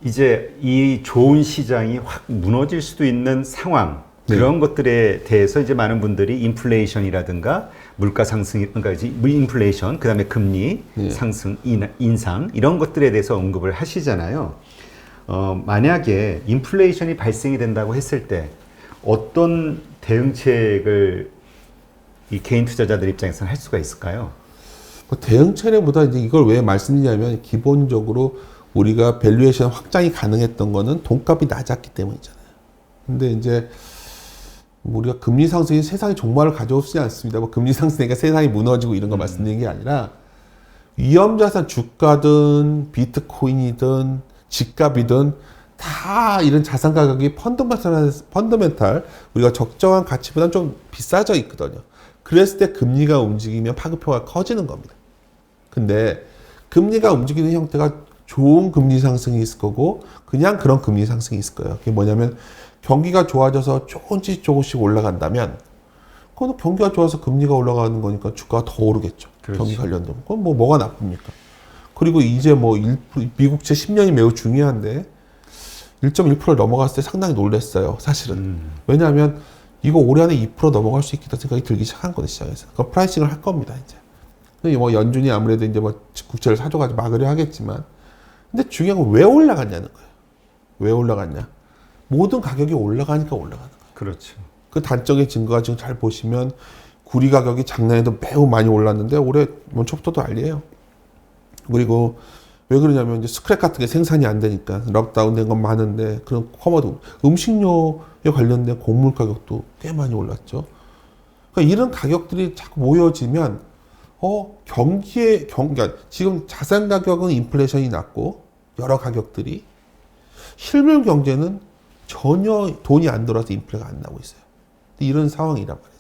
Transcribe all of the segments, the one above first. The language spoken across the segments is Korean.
이제 이 좋은 시장이 확 무너질 수도 있는 상황, 그런 것들에 대해서 이제 많은 분들이 인플레이션이라든가 물가 상승, 그러니까 이제 인플레이션, 그 다음에 금리 상승, 인상, 이런 것들에 대해서 언급을 하시잖아요. 만약에 인플레이션이 발생이 된다고 했을 때 어떤 대응책을 이 개인 투자자들 입장에서는 할 수가 있을까요? 대응책보다 이제 이걸 왜 말씀드리냐면 기본적으로 우리가 밸류에이션 확장이 가능했던 거는 돈값이 낮았기 때문이잖아요. 근데 이제 우리가 금리 상승이 세상의 종말을 가져오지 않습니다. 뭐 금리 상승이니까 세상이 무너지고 이런 거 말씀드리는 게 아니라 위험자산 주가든 비트코인이든 집값이든 다 이런 자산 가격이 펀더멘탈 우리가 적정한 가치보다는 좀 비싸져 있거든요. 그랬을 때 금리가 움직이면 파급효과가 커지는 겁니다. 근데 금리가 움직이는 형태가 좋은 금리 상승이 있을 거고 그냥 그런 금리 상승이 있을 거예요. 그게 뭐냐면 경기가 좋아져서 조금씩 올라간다면 그건 경기가 좋아서 금리가 올라가는 거니까 주가가 더 오르겠죠. 그렇지. 경기 관련된 그건 뭐가 나쁩니까? 그리고 이제 미국채 10년이 매우 중요한데 1.1%를 넘어갔을 때 상당히 놀랐어요. 사실은. 왜냐하면 이거 올해 안에 2% 넘어갈 수 있겠다 생각이 들기 시작한 거예요, 시장에서. 그 프라이싱을 할 겁니다, 이제. 연준이 아무래도 이제 국채를 사줘가지고 막으려 하겠지만. 근데 중요한 건 왜 올라갔냐는 거예요. 왜 올라갔냐? 모든 가격이 올라가니까 올라가는 거예요. 그렇죠. 그 단적인 증거가 지금 잘 보시면 구리 가격이 작년에도 매우 많이 올랐는데 올해 초부터도 알리에요. 그리고 왜 그러냐면 이제 스크랩 같은 게 생산이 안 되니까 락다운 된 건 많은데 그런 커머드 음식료에 관련된 곡물 가격도 꽤 많이 올랐죠. 그러니까 이런 가격들이 자꾸 모여지면 그러니까 지금 자산 가격은 인플레이션이 낮고 여러 가격들이 실물 경제는 전혀 돈이 안 들어와서 인플레가 안 나고 있어요. 이런 상황이란 말이에요.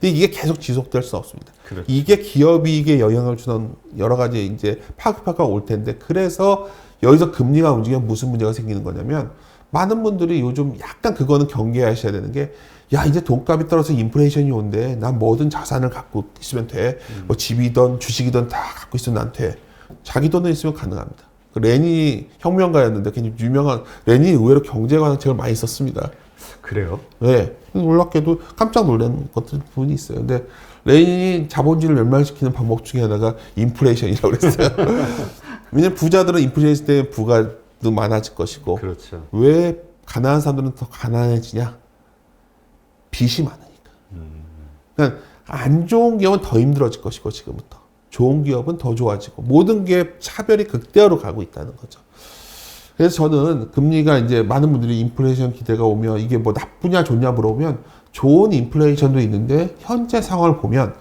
근데 이게 계속 지속될 수 없습니다. 그렇죠. 이게 기업이익에 영향을 주는 여러 가지 이제 파급효과가 올 텐데 그래서 여기서 금리가 움직이면 무슨 문제가 생기는 거냐면 많은 분들이 요즘 약간 그거는 경계하셔야 되는 게 야 이제 돈값이 떨어져서 인플레이션이 온대. 난 뭐든 자산을 갖고 있으면 돼. 뭐 집이든 주식이든 다 갖고 있으면 난 돼. 자기 돈은 있으면 가능합니다. 레니 혁명가였는데 굉장히 유명한 레니 의외로 경제에 관한 책을 많이 썼습니다. 그래요? 네. 놀랍게도 깜짝 놀란 것들 부분이 있어요. 근데 레닌이 자본주의를 멸망시키는 방법 중에 하나가 인플레이션이라고 그랬어요. 왜냐면 부자들은 인플레이션 때문에 부가도 많아질 것이고. 그렇죠. 왜 가난한 사람들은 더 가난해지냐? 빚이 많으니까. 그러니까 안 좋은 기업은 더 힘들어질 것이고 지금부터. 좋은 기업은 더 좋아지고 모든 게 차별이 극대화로 가고 있다는 거죠. 그래서 저는 금리가 이제 많은 분들이 인플레이션 기대가 오면 이게 뭐 나쁘냐 좋냐 물어보면 좋은 인플레이션도 있는데 현재 상황을 보면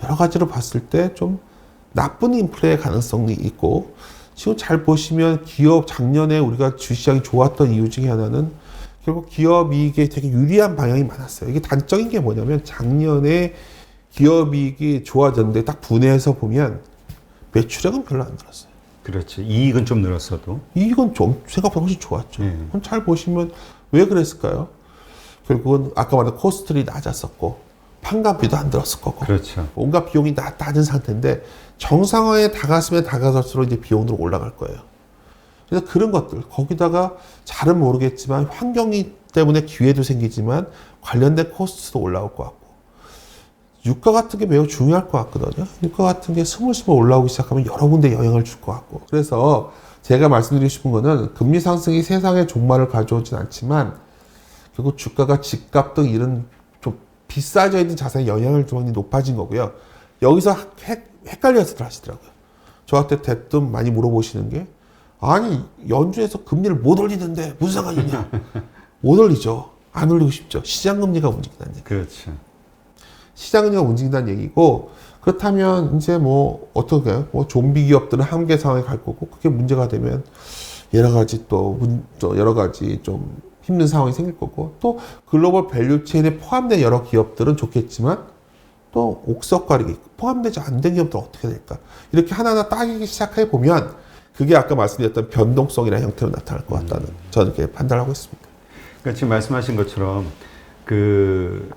여러 가지로 봤을 때 좀 나쁜 인플레의 가능성이 있고 지금 잘 보시면 기업 작년에 우리가 주시장이 좋았던 이유 중에 하나는 결국 기업 이익에 되게 유리한 방향이 많았어요. 이게 단적인 게 뭐냐면 작년에 기업 이익이 좋아졌는데 딱 분해해서 보면 매출액은 별로 안 늘었어요. 그렇죠. 이익은 좀 늘었어도. 이익은 좀 생각보다 훨씬 좋았죠. 그럼 잘 보시면 왜 그랬을까요? 결국은 아까 말한 코스트들이 낮았었고 판관비도 안 들었을 거고 그렇죠. 온갖 비용이 낮은 상태인데 정상화에 다가서면 다가설수록 이제 비용으로 올라갈 거예요. 그래서 그런 것들 거기다가 잘은 모르겠지만 환경이 때문에 기회도 생기지만 관련된 코스트도 올라올 것 같고 유가 같은 게 매우 중요할 것 같거든요. 유가 같은 게 스물스물 올라오기 시작하면 여러 군데 영향을 줄 것 같고. 그래서 제가 말씀드리고 싶은 거는 금리 상승이 세상의 종말을 가져오진 않지만 결국 주가가 집값 등 이런 좀 비싸져 있는 자산에 영향을 주는 게 높아진 거고요. 여기서 헷갈려서들 하시더라고요. 저한테 대뜸 많이 물어보시는 게 아니 연준에서 금리를 못 올리는데 무슨 상관이냐. 못 올리죠. 안 올리고 싶죠. 시장 금리가 움직인다는 얘기. 그렇죠. 시장 금리가 움직인다는 얘기고 그렇다면 이제 뭐 어떻게 뭐 좀비 기업들은 한계 상황에 갈 거고 그게 문제가 되면 여러 가지 여러 가지 좀 힘든 상황이 생길 거고 또 글로벌 밸류 체인에 포함된 여러 기업들은 좋겠지만 또 옥석가리기 포함되지 않는 기업들은 어떻게 될까 이렇게 하나하나 따지기 시작해 보면 그게 아까 말씀드렸던 변동성이라는 형태로 나타날 것 같다는 저는 이렇게 판단하고 있습니다. 그러니까 지금 말씀하신 것처럼 그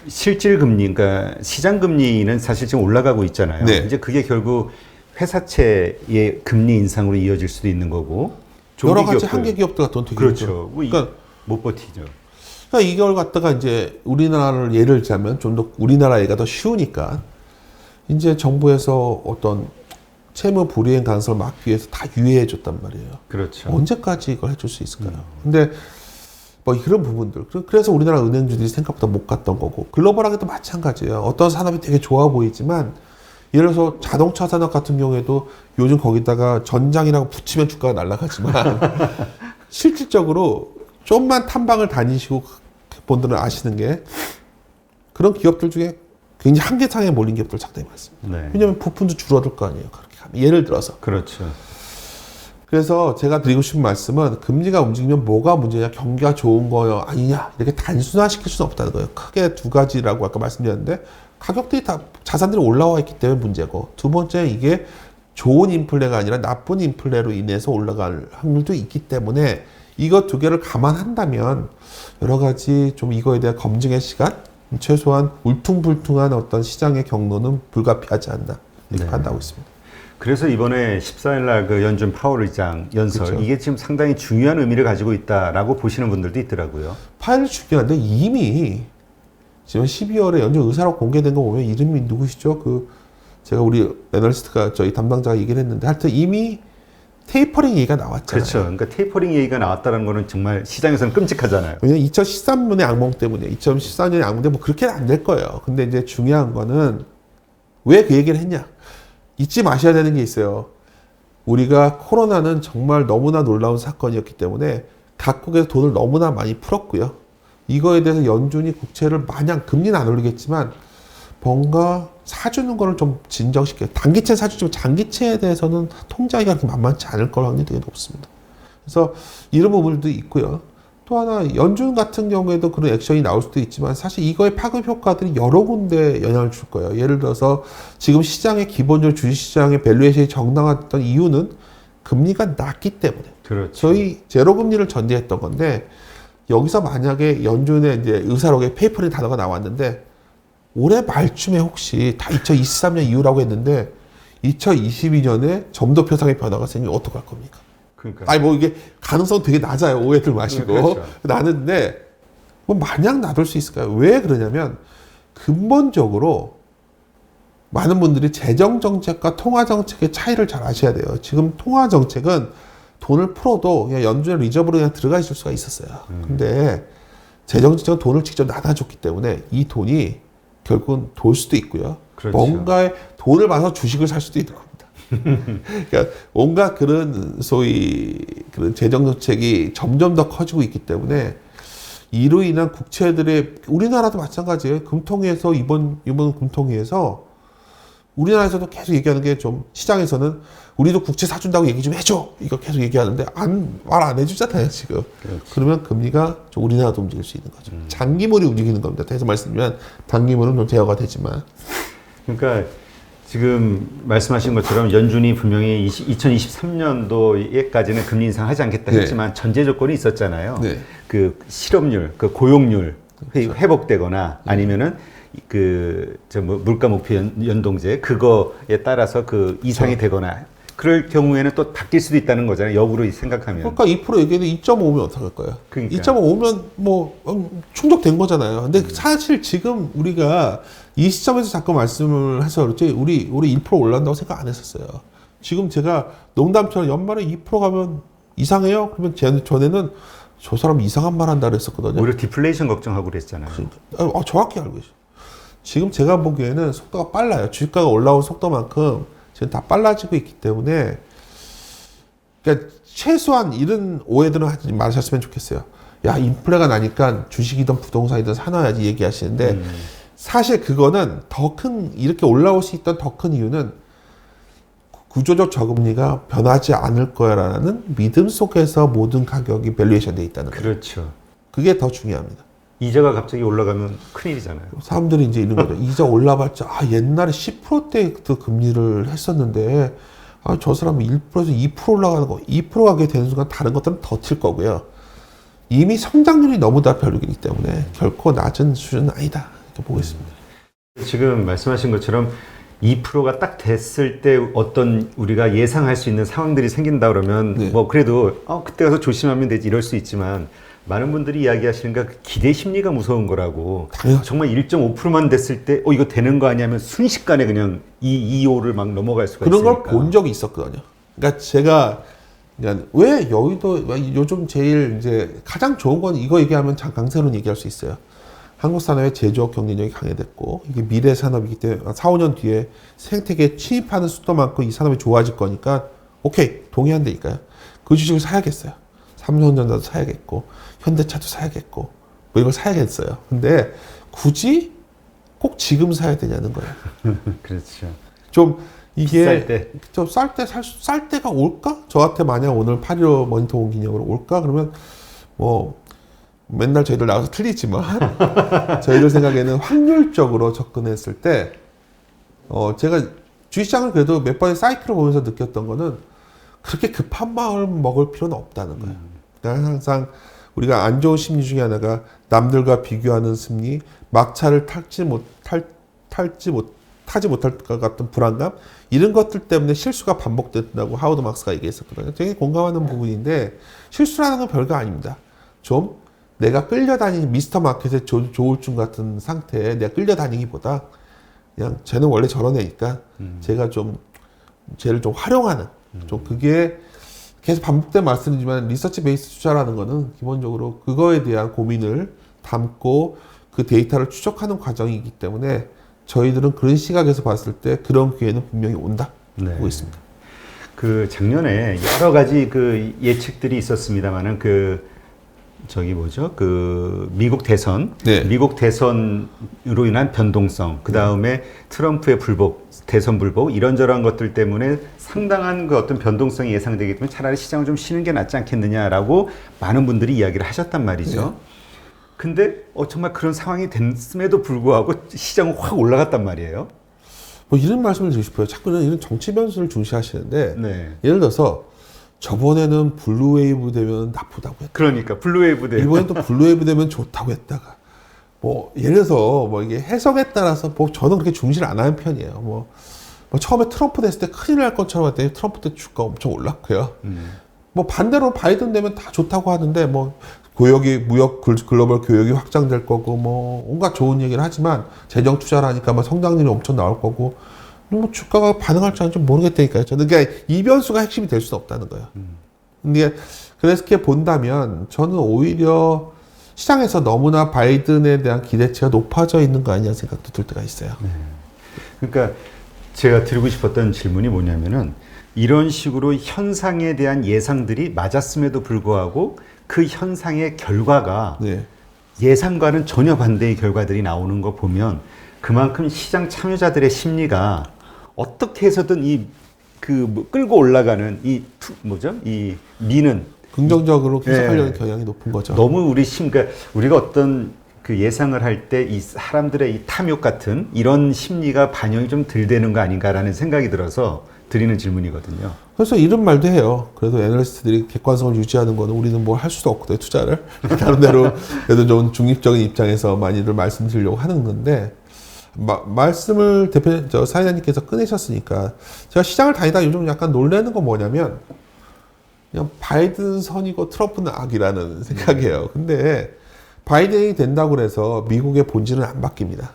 실질 금리, 그러니까 시장 금리는 사실 지금 올라가고 있잖아요. 네. 이제 그게 결국 회사채의 금리 인상으로 이어질 수도 있는 거고 여러 가지 기업들. 한계 기업들 같은 되게 그렇죠. 뭐 그러니까, 못 버티죠. 그러니까 이걸 갖다가 이제 우리나라를 예를 들자면 좀 더 우리나라 얘가 더 쉬우니까 이제 정부에서 어떤 채무 불이행 가능성을 막기 위해서 다 유예해 줬단 말이에요. 그렇죠. 언제까지 이걸 해줄 수 있을까요? 근데 뭐 그런 부분들. 그래서 우리나라 은행주들이 생각보다 못 갔던 거고 글로벌하게도 마찬가지예요. 어떤 산업이 되게 좋아 보이지만 예를 들어서 자동차 산업 같은 경우에도 요즘 거기다가 전장이라고 붙이면 주가가 날아가지만 실질적으로 좀만 탐방을 다니시고 분들은 아시는 게 그런 기업들 중에 굉장히 한계상에 몰린 기업들 상당히 많습니다. 네. 왜냐하면 부품도 줄어들 거 아니에요. 그렇게 하면. 예를 들어서. 그렇죠. 그래서 제가 드리고 싶은 말씀은 금리가 움직이면 뭐가 문제냐, 경기가 좋은 거요, 아니냐 이렇게 단순화시킬 수는 없다는 거예요. 크게 두 가지라고 아까 말씀드렸는데 가격들이 다 자산들이 올라와 있기 때문에 문제고 두 번째 이게 좋은 인플레가 아니라 나쁜 인플레로 인해서 올라갈 확률도 있기 때문에 이거 두 개를 감안한다면 여러 가지 좀 이거에 대한 검증의 시간 최소한 울퉁불퉁한 어떤 시장의 경로는 불가피하지 않나 이렇게 판단하고 있습니다. 그래서 이번에 14일 날 그 연준 파월 의장 연설 그렇죠. 이게 지금 상당히 중요한 의미를 가지고 있다라고 보시는 분들도 있더라고요. 파일이 중요한데 이미 지금 12월에 연준 의사로 공개된 거 보면 이름이 누구시죠? 그 제가 우리 애널리스트가 저희 담당자가 얘기를 했는데 하여튼 이미 테이퍼링 얘기가 나왔잖아요. 그렇죠. 그러니까 테이퍼링 얘기가 나왔다는 거는 정말 시장에서는 끔찍하잖아요. 왜냐면 2013년의 악몽 때문에 2014년의 악몽 때문에 뭐 그렇게는 안 될 거예요. 근데 이제 중요한 거는 왜 그 얘기를 했냐? 잊지 마셔야 되는 게 있어요. 우리가 코로나는 정말 너무나 놀라운 사건이었기 때문에 각국에서 돈을 너무나 많이 풀었고요. 이거에 대해서 연준이 국채를 마냥 금리는 안 올리겠지만 뭔가 사주는 거를 좀 진정시켜요. 단기채 사주지만 장기채에 대해서는 통제하기가 그렇게 만만치 않을 걸 확률이 되게 높습니다. 그래서 이런 부분도 있고요. 또 하나 연준 같은 경우에도 그런 액션이 나올 수도 있지만 사실 이거의 파급 효과들이 여러 군데 영향을 줄 거예요. 예를 들어서 지금 시장의 기본적으로 주식시장의 밸류에이션이 정당화됐던 이유는 금리가 낮기 때문에 그렇죠. 저희 제로 금리를 전제했던 건데 여기서 만약에 연준의 이제 의사록에 페이퍼링 단어가 나왔는데 올해 말쯤에 혹시 다 2023년 이후라고 했는데 2022년에 점도표상의 변화가 생기면 어떡할 겁니까? 그러니까. 아니 뭐 이게 가능성 되게 낮아요. 오해들 마시고. 그렇죠. 나는데 뭐 마냥 놔둘 수 있을까요? 왜 그러냐면 근본적으로 많은 분들이 재정 정책과 통화 정책의 차이를 잘 아셔야 돼요. 지금 통화 정책은 돈을 풀어도 그냥 연준의 리저브로 그냥 들어가 있을 수가 있었어요. 근데 재정 정책은 돈을 직접 나눠줬기 때문에 이 돈이 결국은 돌 수도 있고요. 그렇죠. 뭔가에 돈을 받아서 주식을 살 수도 있는 겁니다. 그러니까 온갖 그런 소위 그런 재정 정책이 점점 더 커지고 있기 때문에 이로 인한 국채들의 우리나라도 마찬가지예요. 금통위에서 이번 금통위에서 우리나라에서도 계속 얘기하는 게 좀 시장에서는 우리도 국채 사준다고 얘기 좀 해줘 이거 계속 얘기하는데 말 안 해주잖아요 지금. 그렇지. 그러면 금리가 좀 우리나라도 움직일 수 있는 거죠. 장기물이 움직이는 겁니다. 다시 말씀드리면 단기물은 좀 제어가 되지만. 그러니까 지금 말씀하신 것처럼 연준이 분명히 2023년도에까지는 금리 인상하지 않겠다 했지만 전제 조건이 있었잖아요. 네. 그 실업률, 그 고용률 회복되거나 아니면은 물가 목표 연동제 그거에 따라서 그 이상이 되거나 그럴 경우에는 또 바뀔 수도 있다는 거잖아요. 역으로 생각하면. 그러니까 2% 얘기했는데 2.5면 어떡할 거예요? 그러니까. 2.5면 뭐 충족된 거잖아요. 근데 사실 지금 우리가 이 시점에서 자꾸 말씀을 해서 그렇지 우리 1% 올라간다고 생각 안 했었어요. 지금 제가 농담처럼 연말에 2% 가면 이상해요? 그러면 전에는 저 사람 이상한 말 한다 그랬었거든요. 오히려 디플레이션 걱정하고 그랬잖아요. 정확히 알고 계시죠. 지금 제가 보기에는 속도가 빨라요. 주가가 올라온 속도만큼 지금 다 빨라지고 있기 때문에 그러니까 최소한 이런 오해들은 하지 마셨으면 좋겠어요. 야 인플레가 나니까 주식이든 부동산이든 사놔야지 얘기하시는데 사실 그거는 이렇게 올라올 수 있던 더 큰 이유는 구조적 저금리가 변하지 않을 거라는 믿음 속에서 모든 가격이 밸류에이션 돼 있다는 거예요. 그렇죠. 그게 더 중요합니다. 이자가 갑자기 올라가면 큰일이잖아요. 사람들이 이제 이런 거죠. 이자 올라봤자 옛날에 10%대 금리를 했었는데 저 사람은 1%에서 2% 올라가는 거 2% 가게 되는 순간 다른 것들은 더 튈 거고요. 이미 성장률이 너무 다 별로이기 때문에 결코 낮은 수준은 아니다 이렇게 보고 있습니다. 지금 말씀하신 것처럼 2%가 딱 됐을 때 어떤 우리가 예상할 수 있는 상황들이 생긴다 그러면 네. 뭐 그래도 그때 가서 조심하면 되지 이럴 수 있지만 많은 분들이 이야기하시는 게 기대 심리가 무서운 거라고. 당연하죠. 정말 1.5%만 됐을 때 이거 되는 거 아니야 하면 순식간에 그냥 2.5를 막 넘어갈 수가 그런 있으니까. 걸 본 적이 있었거든요. 그러니까 제가 그냥 왜 여의도 요즘 제일 이제 가장 좋은 건 이거 얘기하면 강세론 얘기할 수 있어요. 한국 산업의 제조업 경쟁력이 강해졌고 이게 미래 산업이기 때문에 4, 5년 뒤에 생태계에 침입하는 수도 많고 이 산업이 좋아질 거니까 오케이 동의한다니까요. 그 주식을 사야겠어요. 삼성전자도 사야겠고 현대차도 사야겠고 뭐 이걸 사야겠어요. 근데 굳이 꼭 지금 사야 되냐는 거예요. 그렇죠. 좀 이게 비쌀 때. 좀 쌀 때가 올까? 저한테 만약 오늘 8.15 모니터 온 기념으로 올까? 그러면 뭐 맨날 저희들 나와서 틀리지만 저희들 생각에는 확률적으로 접근했을 때 제가 주식시장을 그래도 몇 번의 사이클을 보면서 느꼈던 거는 그렇게 급한 마음을 먹을 필요는 없다는 거예요. 그러니까 항상 우리가 안 좋은 심리 중에 하나가 남들과 비교하는 심리, 막차를 타지 못할 것 같은 불안감, 이런 것들 때문에 실수가 반복된다고 하워드 막스가 얘기했었거든요. 되게 공감하는 부분인데 실수라는 건 별거 아닙니다. 좀 내가 끌려다니는 미스터 마켓의 조울증 같은 상태에 내가 끌려다니기보다 그냥 쟤는 원래 저런 애니까 제가 좀 쟤를 좀 활용하는 좀 그게 계속 반복된 말씀이지만 리서치 베이스 투자라는 거는 기본적으로 그거에 대한 고민을 담고 그 데이터를 추적하는 과정이기 때문에 저희들은 그런 시각에서 봤을 때 그런 기회는 분명히 온다 보고 있습니다. 그 작년에 여러 가지 그 예측들이 있었습니다만은 미국 대선, 네. 미국 대선으로 인한 변동성, 그 다음에 트럼프의 대선 불복 이런저런 것들 때문에 상당한 그 어떤 변동성이 예상되기 때문에 차라리 시장을 좀 쉬는 게 낫지 않겠느냐라고 많은 분들이 이야기를 하셨단 말이죠. 네. 근데 정말 그런 상황이 됐음에도 불구하고 시장은 확 올라갔단 말이에요. 뭐 이런 말씀을 드리고 싶어요. 자꾸는 이런 정치 변수를 중시하시는데 네. 예를 들어서 저번에는 블루웨이브 되면 나쁘다고 했다. 그러니까 블루웨이브 대 이번엔 또 블루웨이브 되면 좋다고 했다가 뭐 예를 들어서 뭐 이게 해석에 따라서 뭐 저는 그렇게 중시를 안 하는 편이에요. 뭐 처음에 트럼프 됐을 때 큰일 날 것처럼 했더니 트럼프 때 주가 엄청 올랐고요. 뭐 반대로 바이든 되면 다 좋다고 하는데 뭐 글로벌 교역이 확장될 거고 뭐 온갖 좋은 얘기를 하지만 재정 투자를 하니까 뭐 성장률이 엄청 나올 거고 뭐 주가가 반응할지 안 할지 모르겠다니까요. 저는 그러니까 이 변수가 핵심이 될 수는 없다는 거예요. 근데 그래서 이렇게 본다면 저는 오히려 시장에서 너무나 바이든에 대한 기대치가 높아져 있는 거 아니냐 생각도 들 때가 있어요. 그러니까 제가 드리고 싶었던 질문이 뭐냐면은 이런 식으로 현상에 대한 예상들이 맞았음에도 불구하고 그 현상의 결과가 네. 예상과는 전혀 반대의 결과들이 나오는 거 보면 그만큼 시장 참여자들의 심리가 어떻게 해서든 끌고 올라가는 이 미는 긍정적으로 해석하려는 경향이 높은 거죠. 너무 그러니까 우리가 어떤 그 예상을 할 때 이 사람들의 이 탐욕 같은 이런 심리가 반영이 좀 덜 되는 거 아닌가라는 생각이 들어서 드리는 질문이거든요. 그래서 이런 말도 해요. 그래도 애널리스트들이 객관성을 유지하는 거는 우리는 뭘 할 수도 없거든요, 투자를. 나름대로 그래도 좀 중립적인 입장에서 많이들 말씀드리려고 하는 건데, 말씀을 사회자님께서 꺼내셨으니까, 제가 시장을 다니다 요즘 약간 놀라는 건 뭐냐면, 그냥 바이든 선이고 트럼프는 악이라는 생각이에요. 근데 바이든이 된다고 해서 미국의 본질은 안 바뀝니다.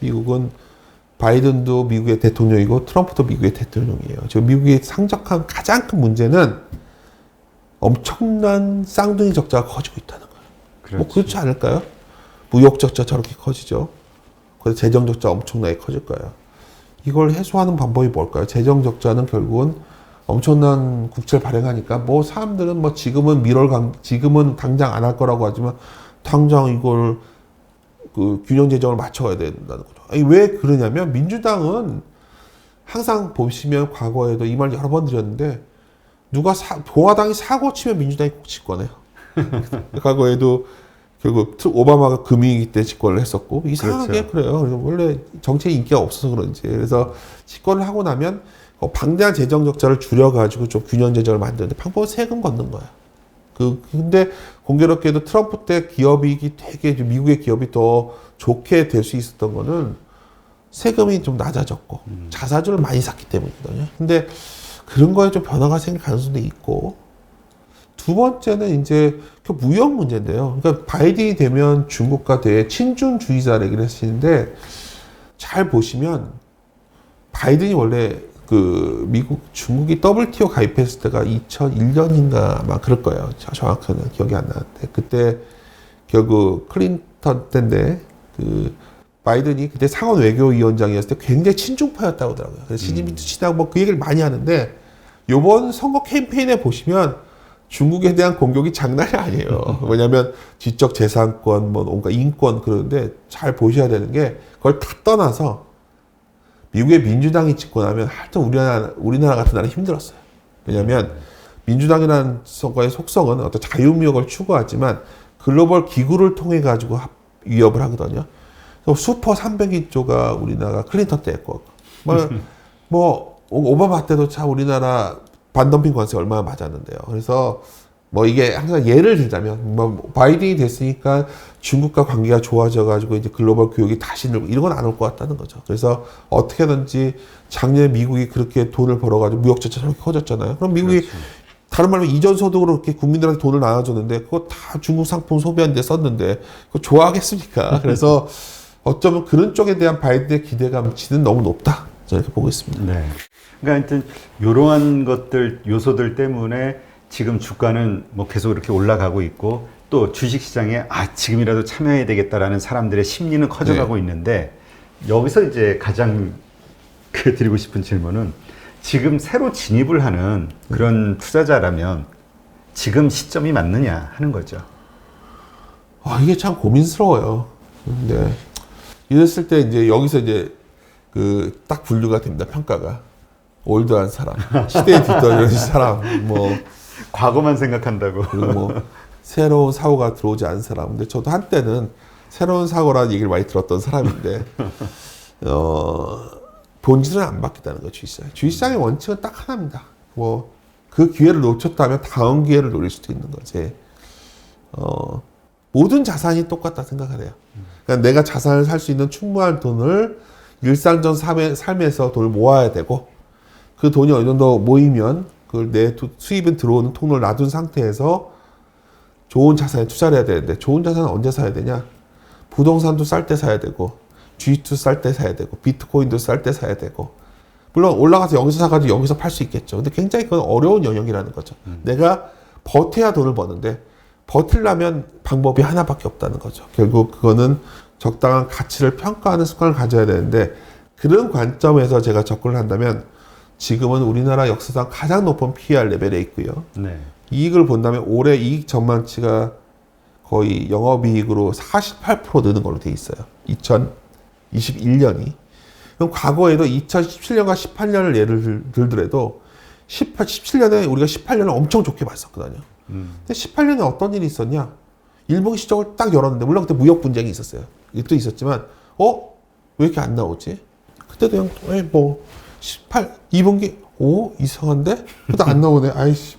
미국은 바이든도 미국의 대통령이고 트럼프도 미국의 대통령이에요. 지금 미국이 상적한 가장 큰 문제는 엄청난 쌍둥이 적자가 커지고 있다는 거예요. 그렇지. 뭐 그렇지 않을까요? 무역 적자 저렇게 커지죠. 그래서 재정 적자 엄청나게 커질 거예요. 이걸 해소하는 방법이 뭘까요? 재정 적자는 결국은 엄청난 국채를 발행하니까 뭐 사람들은 뭐 지금은 당장 안 할 거라고 하지만 당장 이걸 그 균형 재정을 맞춰야 된다는 거죠. 아니, 왜 그러냐면 민주당은 항상 보시면 과거에도 이 말 여러 번 드렸는데 공화당이 사고 치면 민주당이 꼭 집권해요. 과거에도 결국 오바마가 금융위기 때 집권을 했었고 이상하게 그래요. 그래서 원래 정치에 인기가 없어서 그런지 그래서 집권을 하고 나면 방대한 재정 적자를 줄여가지고 좀 균형 재정을 만드는데 방법은 세금 걷는 거야. 근데 공교롭게도 트럼프 때 기업이익이 되게 미국의 기업이 더 좋게 될 수 있었던 거는 세금이 좀 낮아졌고 자사주를 많이 샀기 때문이거든요. 근데 그런 거에 좀 변화가 생길 가능성도 있고, 두 번째는 이제 그 무역 문제인데요. 그러니까 바이든이 되면 중국과 대친중주의자 얘기를 하시는데, 잘 보시면 바이든이 원래 그 중국이 WTO 가입했을 때가 2001년인가 아마 그럴 거예요. 정확하게는 기억이 안 나는데, 그때 결국 클린턴 때인데 그 바이든이 그때 상원 외교위원장이었을 때 굉장히 친중파였다고 하더라고요. 그래서 시진핑 투치다고 뭐 그 얘기를 많이 하는데, 요번 선거 캠페인에 보시면 중국에 대한 공격이 장난이 아니에요. 왜냐하면 지적 재산권, 뭐 온갖 인권 그러는데, 잘 보셔야 되는 게 그걸 다 떠나서 미국의 민주당이 집권 하면 하여튼 우리나라 같은 나라 힘들었어요. 왜냐하면 민주당이라는 선거의 속성은 어떤 자유무역을 추구하지만 글로벌 기구를 통해 가지고 위협을 하거든요. 슈퍼 300조 우리나라가 클린턴 때 했고, 뭐 오바마 때도 참 우리나라 반덤핑 관세 얼마나 맞았는데요. 그래서 뭐 이게 항상 예를 들자면 뭐 바이든이 됐으니까 중국과 관계가 좋아져 가지고 이제 글로벌 교역이 다시 늘고 이런 건 안 올 것 같다는 거죠. 그래서 어떻게든지 작년에 미국이 그렇게 돈을 벌어 가지고 무역 자체가 저렇게 커졌잖아요. 그럼 미국이 그렇죠. 다른 말로 이전 소득으로 이렇게 국민들한테 돈을 나눠줬는데 그거 다 중국 상품 소비하는 데 썼는데 그거 좋아하겠습니까? 그래서 어쩌면 그런 쪽에 대한 바이든의 기대감치는 너무 높다. 저는 이렇게 보고 있습니다. 네. 그러니까 하여튼 이러한 것들 요소들 때문에 지금 주가는 뭐 계속 이렇게 올라가고 있고, 또 주식시장에 지금이라도 참여해야 되겠다라는 사람들의 심리는 커져가고 있는데, 여기서 이제 가장 드리고 싶은 질문은, 지금 새로 진입을 하는 그런 투자자라면 지금 시점이 맞느냐 하는 거죠. 이게 참 고민스러워요. 근데 이랬을 때 이제 여기서 이제 그 딱 분류가 됩니다. 평가가 올드한 사람, 시대에 뒤떨어진 사람, 뭐 과거만 생각한다고. 그리고 뭐 새로운 사고가 들어오지 않은 사람. 근데 저도 한때는 새로운 사고라는 얘기를 많이 들었던 사람인데, 본질은 안 바뀌었다는 거죠, 주식시장. 주식시장의 원칙은 딱 하나입니다. 뭐 그 기회를 놓쳤다면 다음 기회를 노릴 수도 있는 거지. 모든 자산이 똑같다 생각을 해요. 그러니까 내가 자산을 살 수 있는 충분한 돈을 일상적 삶에서 돈을 모아야 되고, 그 돈이 어느 정도 모이면 그걸 내 수입은 들어오는 통로를 놔둔 상태에서 좋은 자산에 투자를 해야 되는데, 좋은 자산은 언제 사야 되냐? 부동산도 쌀 때 사야 되고, G2 쌀 때 사야 되고, 비트코인도 쌀 때 사야 되고, 물론 올라가서 여기서 사가지고 여기서 팔 수 있겠죠. 근데 굉장히 그건 어려운 영역이라는 거죠. 내가 버텨야 돈을 버는데, 버틸려면 방법이 하나밖에 없다는 거죠. 결국 그거는 적당한 가치를 평가하는 습관을 가져야 되는데, 그런 관점에서 제가 접근을 한다면 지금은 우리나라 역사상 가장 높은 PER 레벨에 있고요. 네. 이익을 본다면 올해 이익 전망치가 거의 영업이익으로 48% 느는 걸로 돼 있어요. 2021년이. 그럼 과거에도 2017년과 18년을 예를 들더라도 17년에 우리가 18년을 엄청 좋게 봤었거든요. 근데 18년에 어떤 일이 있었냐? 1분기 실적을 딱 열었는데, 물론 그때 무역 분쟁이 있었어요. 이것도 있었지만, 왜 이렇게 안 나오지? 그때도 그냥, 2분기, 이상한데? 그래도 안 나오네. 아이씨,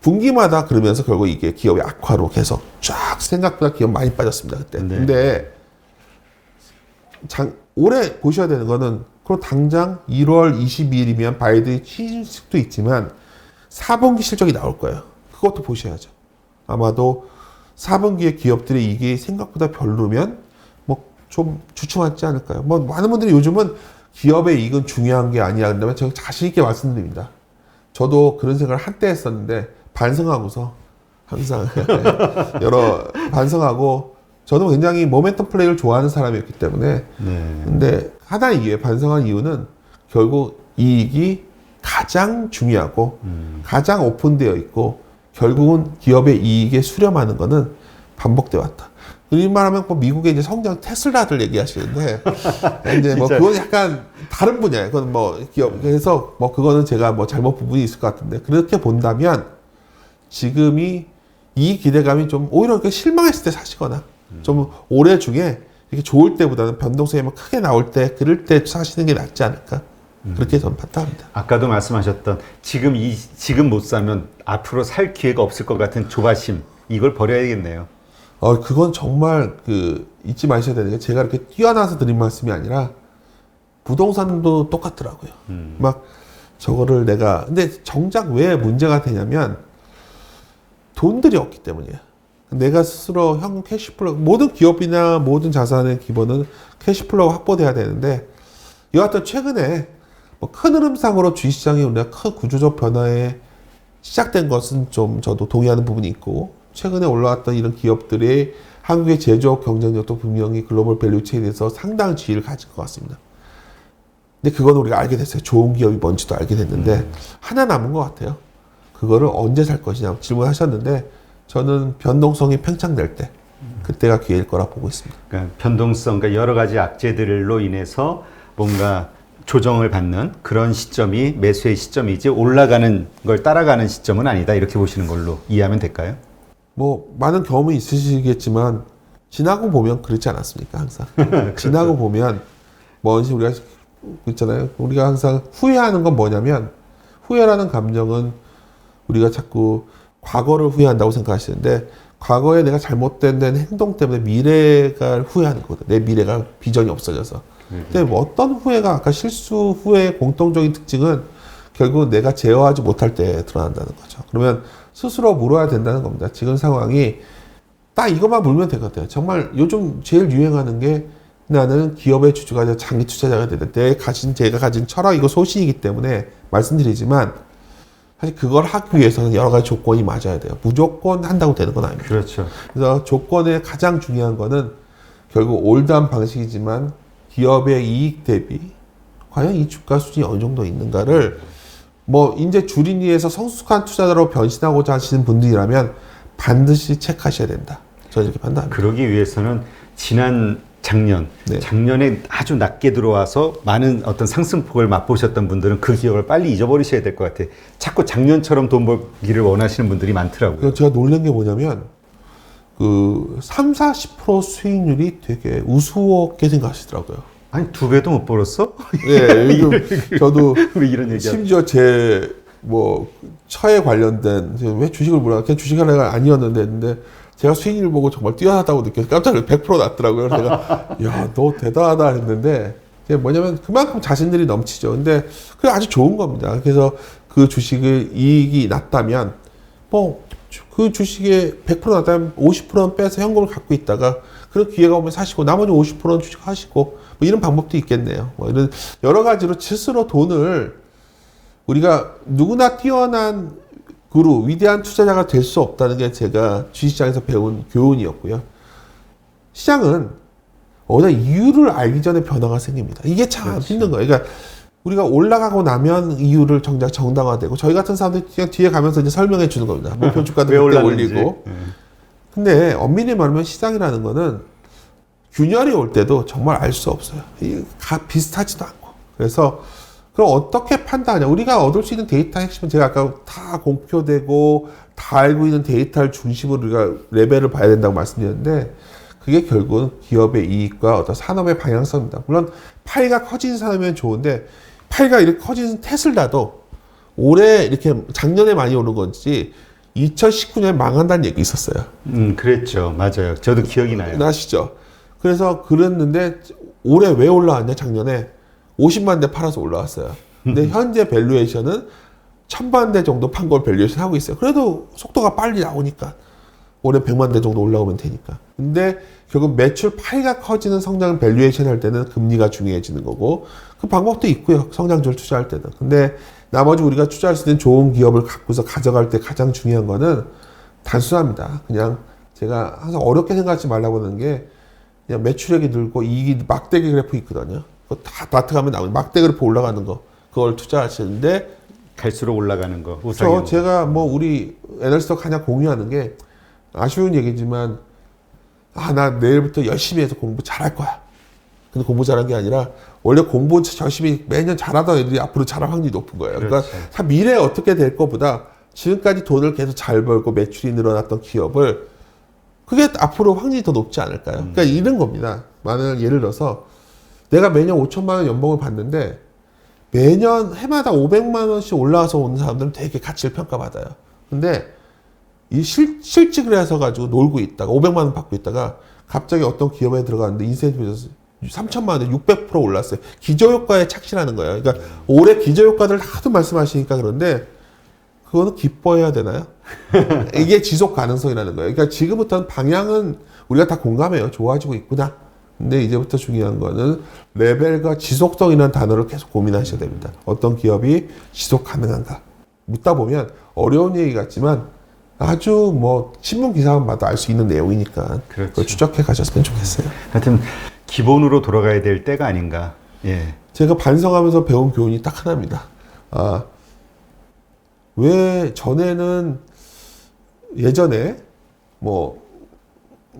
분기마다 그러면서 결국 이게 기업의 악화로 계속 쫙 생각보다 기업 많이 빠졌습니다, 그때. 네. 근데, 올해 보셔야 되는 거는, 그럼 당장 1월 22일이면 바이든이 취임식도 있지만, 4분기 실적이 나올 거예요. 그것도 보셔야죠. 아마도 4분기에 기업들의 이익이 생각보다 별로면 뭐 좀 주춤하지 않을까요? 뭐 많은 분들이 요즘은 기업의 이익은 중요한 게 아니야. 그런다면 제가 자신 있게 말씀드립니다. 저도 그런 생각을 한때 했었는데 반성하고서 항상 반성하고, 저는 굉장히 모멘텀 플레이를 좋아하는 사람이었기 때문에. 네. 근데 하나의 이유에 반성한 이유는 결국 이익이 가장 중요하고 가장 오픈되어 있고, 결국은 기업의 이익에 수렴하는 거는 반복돼 왔다. 이 말하면 미국의 이제 성장 테슬라들 얘기하시는데, 이제 뭐 그건 약간 다른 분야예요. 그건 뭐 기업, 그래서 뭐 그거는 제가 뭐 잘못 부분이 있을 것 같은데, 그렇게 본다면 지금이 이 기대감이 좀 오히려 실망했을 때 사시거나, 좀 올해 중에 이렇게 좋을 때보다는 변동성이 크게 나올 때, 그럴 때 사시는 게 낫지 않을까. 그렇게 저는 판단합니다. 아까도 말씀하셨던 지금 못 사면 앞으로 살 기회가 없을 것 같은 조바심, 이걸 버려야겠네요. 그건 정말 잊지 마셔야 되는 게, 제가 이렇게 뛰어나서 드린 말씀이 아니라 부동산도 똑같더라고요. 막 저거를 근데 정작 왜 문제가 되냐면 돈들이 없기 때문이에요. 내가 스스로 현금 캐시플로우, 모든 기업이나 모든 자산의 기본은 캐시플로우가 확보돼야 되는데, 여하튼 최근에 뭐 큰 흐름상으로 주식시장이 우리가 큰 구조적 변화에 시작된 것은 좀 저도 동의하는 부분이 있고, 최근에 올라왔던 이런 기업들의 한국의 제조업 경쟁력도 분명히 글로벌 밸류체인에서 상당한 지위를 가질 것 같습니다. 근데 그건 우리가 알게 됐어요. 좋은 기업이 뭔지도 알게 됐는데 하나 남은 것 같아요. 그거를 언제 살 것이냐 질문하셨는데 저는 변동성이 팽창될 때 그때가 기회일 거라 보고 있습니다. 그러니까 변동성, 그러니까 여러 가지 악재들로 인해서 뭔가 조정을 받는 그런 시점이 매수의 시점이지 올라가는 걸 따라가는 시점은 아니다 이렇게 보시는 걸로 이해하면 될까요? 뭐 많은 경험이 있으시겠지만 지나고 보면 그렇지 않았습니까? 항상 그렇죠. 지나고 보면 뭔지 우리가 있잖아요. 우리가 항상 후회하는 건 뭐냐면 후회라는 감정은 우리가 자꾸 과거를 후회한다고 생각하시는데 과거에 내가 잘못된 행동 때문에 미래가 후회하는 거거든. 내 미래가 비전이 없어져서. 근데 뭐 어떤 후회가 아까 실수 후회의 공통적인 특징은 결국 내가 제어하지 못할 때 드러난다는 거죠. 그러면 스스로 물어야 된다는 겁니다. 지금 상황이 딱 이것만 물면 되거든요. 정말 요즘 제일 유행하는 게 나는 기업의 주주가 아니라 장기 투자자가 되는데 제가 가진 철학 이거 소신이기 때문에 말씀드리지만 사실 그걸 하기 위해서는 여러 가지 조건이 맞아야 돼요. 무조건 한다고 되는 건 아닙니다. 그렇죠. 그래서 조건의 가장 중요한 거는 결국 올드한 방식이지만 기업의 이익 대비 과연 이 주가 수준이 어느 정도 있는가를 뭐 이제 주린이에서 성숙한 투자자로 변신하고자 하시는 분들이라면 반드시 체크하셔야 된다. 저는 이렇게 판단합니다. 그러기 위해서는 작년에 아주 낮게 들어와서 많은 어떤 상승폭을 맛보셨던 분들은 그 기억을 빨리 잊어버리셔야 될 것 같아요. 자꾸 작년처럼 돈 벌기를 원하시는 분들이 많더라고요. 제가 놀란 게 뭐냐면 그 30-40% 수익률이 되게 우스웠게 생각하시더라고요. 아니 2배도 못 벌었어? 네, 요즘 저도 왜 이런 얘기야? 심지어 제 뭐 처에 관련된 왜 주식을 몰라 그냥 주식하는 애가 아니었는데 했는데 제가 수익률 보고 정말 뛰어나다고 느껴서 깜짝 놀라서 100% 났더라고요. 그래서 제가 야, 너 대단하다 했는데 이게 뭐냐면 그만큼 자신들이 넘치죠. 근데 그게 아주 좋은 겁니다. 그래서 그 주식의 이익이 났다면 뭐 그 주식에 100% 났다면 50%는 빼서 현금을 갖고 있다가 그런 기회가 오면 사시고 나머지 50%는 주식하시고 뭐 이런 방법도 있겠네요. 뭐 이런 여러 가지로 스스로 돈을 우리가 누구나 뛰어난 그룹, 위대한 투자자가 될 수 없다는 게 제가 주식시장에서 배운 교훈이었고요. 시장은 어느 이유를 알기 전에 변화가 생깁니다. 이게 참 그렇죠. 힘든 거예요. 그러니까 우리가 올라가고 나면 이유를 정작 정당화되고 저희 같은 사람들이 그냥 뒤에 가면서 이제 설명해 주는 겁니다. 목표 주가도 그때 올리고. 근데 엄밀히 말하면 시장이라는 거는 균열이 올 때도 정말 알 수 없어요. 비슷하지도 않고. 그래서 그럼 어떻게 판단하냐? 우리가 얻을 수 있는 데이터 핵심은 제가 아까 다 공표되고 다 알고 있는 데이터를 중심으로 우리가 레벨을 봐야 된다고 말씀드렸는데 그게 결국은 기업의 이익과 어떤 산업의 방향성입니다. 물론 파이가 커지는 산업이면 좋은데 파이가 이렇게 커지는 테슬라도 올해 이렇게 작년에 많이 오른 건지 2019년에 망한다는 얘기 있었어요. 그랬죠. 맞아요. 저도 기억이 나요. 나시죠? 그래서 그랬는데 올해 왜 올라왔냐? 작년에 50만 대 팔아서 올라왔어요. 근데 현재 밸류에이션은 1000만 대 정도 판 걸 밸류에이션 하고 있어요. 그래도 속도가 빨리 나오니까 올해 100만 대 정도 올라오면 되니까. 근데 결국 매출 파이가 커지는 성장 밸류에이션 할 때는 금리가 중요해지는 거고 그 방법도 있고요. 성장주를 투자할 때는. 근데 나머지 우리가 투자할 수 있는 좋은 기업을 갖고서 가져갈 때 가장 중요한 거는 단순합니다. 그냥 제가 항상 어렵게 생각하지 말라고 하는 게 그냥 매출액이 늘고 이익이 막대기 그래프 있거든요. 다 마트 가면 나오는 막대 그래프 올라가는 거 그걸 투자하시는데 갈수록 올라가는 거. 제가 뭐 우리 애널리스트가 그냥 공유하는 게 아쉬운 얘기지만 나 내일부터 열심히 해서 공부 잘할 거야. 근데 공부 잘한 게 아니라 원래 공부 열심히 매년 잘하던 애들이 앞으로 잘할 확률이 높은 거예요. 그러니까 그렇죠. 미래에 어떻게 될 것보다 지금까지 돈을 계속 잘 벌고 매출이 늘어났던 기업을 그게 앞으로 확률이 더 높지 않을까요? 그러니까 이런 겁니다. 만약 예를 들어서 내가 매년 5천만 원 연봉을 받는데 매년 해마다 500만 원씩 올라와서 오는 사람들은 되게 가치를 평가받아요. 근데 이 실직을 해서 가지고 놀고 있다가 500만 원 받고 있다가 갑자기 어떤 기업에 들어갔는데 인센티브에서 3천만 원에 600% 올랐어요. 기저효과에 착실하는 거예요. 그러니까 올해 기저효과들 하도 말씀하시니까 그런데 그거는 기뻐해야 되나요? 이게 지속 가능성이라는 거예요. 그러니까 지금부터는 방향은 우리가 다 공감해요. 좋아지고 있구나. 근데 이제부터 중요한 거는 레벨과 지속성이라는 단어를 계속 고민하셔야 됩니다. 어떤 기업이 지속 가능한가? 묻다 보면 어려운 얘기 같지만 아주 뭐 신문 기사만 봐도 알 수 있는 내용이니까 그렇죠. 그걸 추적해 가셨으면 좋겠어요. 하여튼 기본으로 돌아가야 될 때가 아닌가. 예. 제가 반성하면서 배운 교훈이 딱 하나입니다. 왜 전에는 예전에 뭐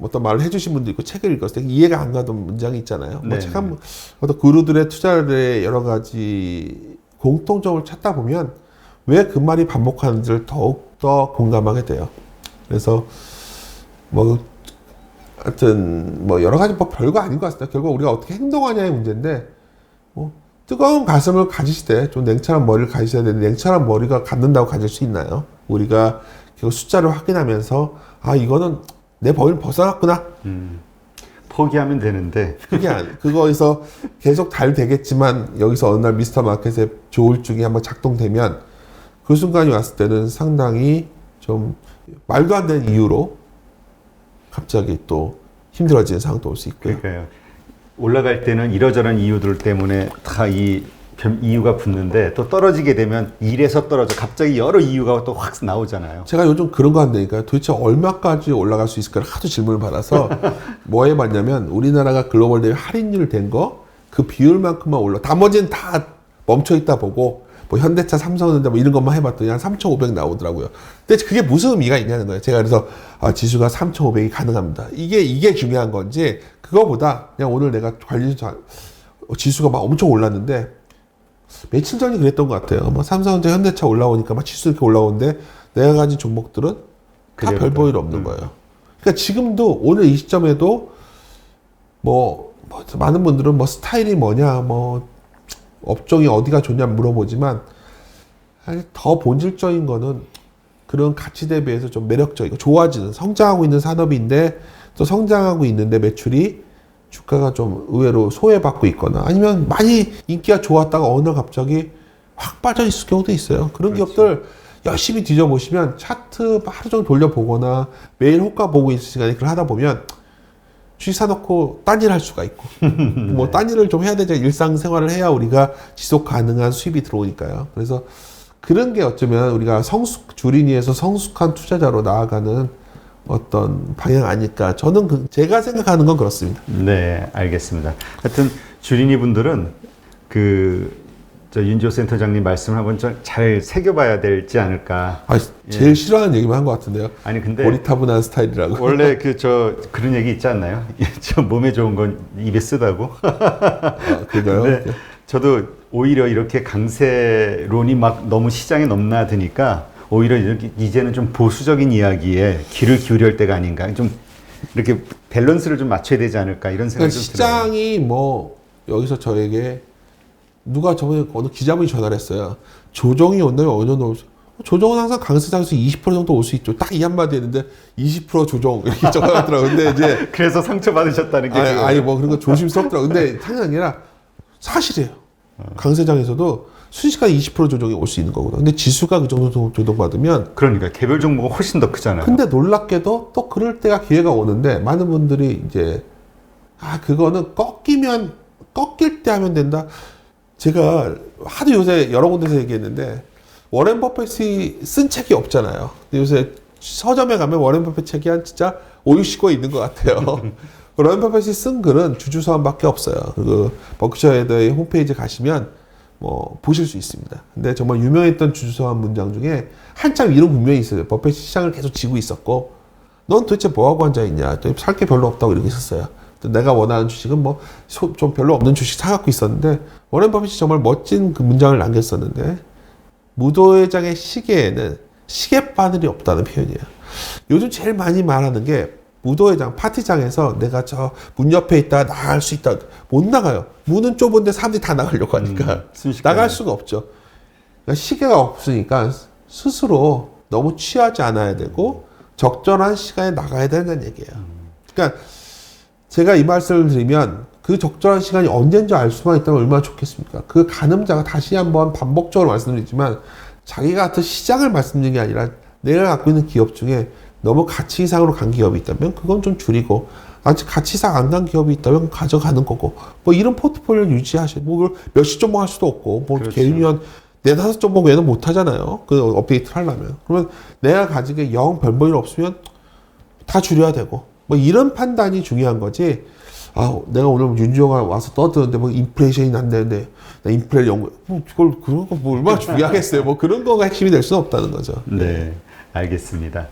어떤 말을 해주신 분도 있고 책을 읽었을 때 이해가 안 가던 문장이 있잖아요. 뭐 책 한 어떤 그루들의 투자의 여러 가지 공통점을 찾다 보면 왜 그 말이 반복하는지를 더욱더 공감하게 돼요. 그래서 뭐 하여튼 뭐 여러 가지 뭐 별거 아닌 것 같습니다. 결국 우리가 어떻게 행동하냐의 문제인데 뭐 뜨거운 가슴을 가지시되 좀 냉철한 머리를 가지셔야 되는데 냉철한 머리가 갖는다고 가질 수 있나요? 우리가 결국 숫자를 확인하면서 이거는 내 범위를 벗어났구나. 포기하면 되는데 그거에서 계속 잘 되겠지만 여기서 어느 날 미스터 마켓의 조울증이 한번 작동되면 그 순간이 왔을 때는 상당히 좀 말도 안 되는 이유로 갑자기 또 힘들어지는 상황도 올 수 있고요. 그러니까요. 올라갈 때는 이러저런 이유들 때문에 다 이유가 붙는데 또 떨어지게 되면 이래서 떨어져. 갑자기 여러 이유가 또 확 나오잖아요. 제가 요즘 그런 거 한다니까요. 도대체 얼마까지 올라갈 수 있을까를 하도 질문을 받아서 뭐 해봤냐면 우리나라가 글로벌 대회 할인율 된 거 그 비율만큼만 나머지는 다 멈춰있다 보고 뭐 현대차, 삼성전자 뭐 이런 것만 해봤더니 한 3,500 나오더라고요. 근데 그게 무슨 의미가 있냐는 거예요. 제가 그래서 지수가 3,500이 가능합니다. 이게 중요한 건지 그거보다 그냥 오늘 내가 지수가 막 엄청 올랐는데 며칠 전이 그랬던 것 같아요. 뭐 삼성전자, 현대차 올라오니까 막 지수 이렇게 올라오는데 내가 가진 종목들은 다 별 볼 일 없는 거예요. 그러니까 지금도 오늘 이 시점에도 뭐 많은 분들은 뭐 스타일이 뭐냐, 뭐 업종이 어디가 좋냐 물어보지만 더 본질적인 거는 그런 가치 대비해서 좀 매력적이고 좋아지는 성장하고 있는 산업인데 또 성장하고 있는데 매출이 주가가 좀 의외로 소외받고 있거나 아니면 많이 인기가 좋았다가 어느 날 갑자기 확 빠져 있을 경우도 있어요. 그런 기업들 열심히 뒤져보시면 차트 하루 종일 돌려보거나 매일 호가 보고 있을 시간에 그걸 하다 보면 주식 사놓고 딴 일 할 수가 있고 뭐 딴 일을 좀 해야 되죠. 일상생활을 해야 우리가 지속 가능한 수입이 들어오니까요. 그래서 그런 게 어쩌면 우리가 주린이에서 성숙한 투자자로 나아가는 어떤 방향 아닐까. 저는 제가 생각하는 건 그렇습니다. 네, 알겠습니다. 하여튼 주린이 분들은 윤지호 센터장님 말씀을 한번 잘 새겨봐야 되지 않을까. 제일 싫어하는 얘기만 한 것 같은데요. 아니 근데 고리타분한 스타일이라고. 원래 그런 얘기 있지 않나요? 저 몸에 좋은 건 입에 쓰다고. 그거요? 근데 저도 오히려 이렇게 강세론이 막 너무 시장에 넘나드니까 오히려 이제는 좀 보수적인 이야기에 귀를 기울일 때가 아닌가. 좀 이렇게 밸런스를 좀 맞춰야 되지 않을까 이런 생각이 좀 들어요. 시장이 뭐 여기서 저에게 누가 저번에 어느 기자분이 전화를 했어요. 조정이 온다면 어느 정도 올 수? 조정은 항상 강세장에서 20% 정도 올 수 있죠. 딱 이 한마디 했는데 20% 조정 이렇게 전화하더라고요. 근데 이제 그래서 상처 받으셨다는 게 아니 뭐 그런 거 조심스럽더라고요. 근데 상이 아니라 사실이에요. 강세장에서도 순식간에 20% 조정이 올 수 있는 거거든요. 근데 지수가 그 정도 조정받으면 그러니까 개별 종목은 훨씬 더 크잖아요. 근데 놀랍게도 또 그럴 때가 기회가 오는데 많은 분들이 이제 그거는 꺾일 때 하면 된다. 제가 하도 요새 여러 군데서 얘기했는데 워렌 버핏이 쓴 책이 없잖아요. 근데 요새 서점에 가면 워렌 버핏 책이 한 진짜 5, 60권 있는 것 같아요. 워렌 버핏이 쓴 글은 주주서한밖에 없어요. 그 버크셔헤더의 홈페이지 가시면 뭐 보실 수 있습니다. 근데 정말 유명했던 주주서한 문장 중에 한참 이런 분명히 있어요. 버핏이 시장을 계속 지고 있었고 넌 도대체 뭐하고 앉아있냐. 살 게 별로 없다고 이렇게 썼어요. 내가 원하는 주식은 좀 별로 없는 주식 사갖고 있었는데 워렌 버핏이 정말 멋진 그 문장을 남겼었는데 무도회장의 시계에는 시계바늘이 없다는 표현이에요. 요즘 제일 많이 말하는 게 무도회장 파티장에서 내가 저 문 옆에 있다가 나갈 수 있다. 못 나가요. 문은 좁은데 사람들이 다 나가려고 하니까 나갈 수가 없죠. 그러니까 시계가 없으니까 스스로 너무 취하지 않아야 되고 적절한 시간에 나가야 된다는 얘기예요. 그러니까 제가 이 말씀을 드리면 그 적절한 시간이 언제인지 알 수만 있다면 얼마나 좋겠습니까? 그 가늠자가 다시 한번 반복적으로 말씀드리지만 자기가 같은 시장을 말씀드리는 게 아니라 내가 갖고 있는 기업 중에 너무 가치 이상으로 간 기업이 있다면 그건 좀 줄이고 아직 가치 이상 안 간 기업이 있다면 가져가는 거고 뭐 이런 포트폴리오를 유지하셔. 뭐 몇십 종목 할 수도 없고 뭐 그렇죠. 개인연 네다섯 종목 외에는 못 하잖아요. 그 업데이트를 하려면. 그러면 내가 가지게 영 별볼일 없으면 다 줄여야 되고 뭐 이런 판단이 중요한 거지. 아, 내가 오늘 윤주호가 와서 떠드는데 뭐 인플레이션이 난다는데 나 인플레 연구 뭐 그걸 그런 거 뭐 얼마나 중요하겠어요. 뭐 그런 거가 핵심이 될 수는 없다는 거죠. 네, 알겠습니다.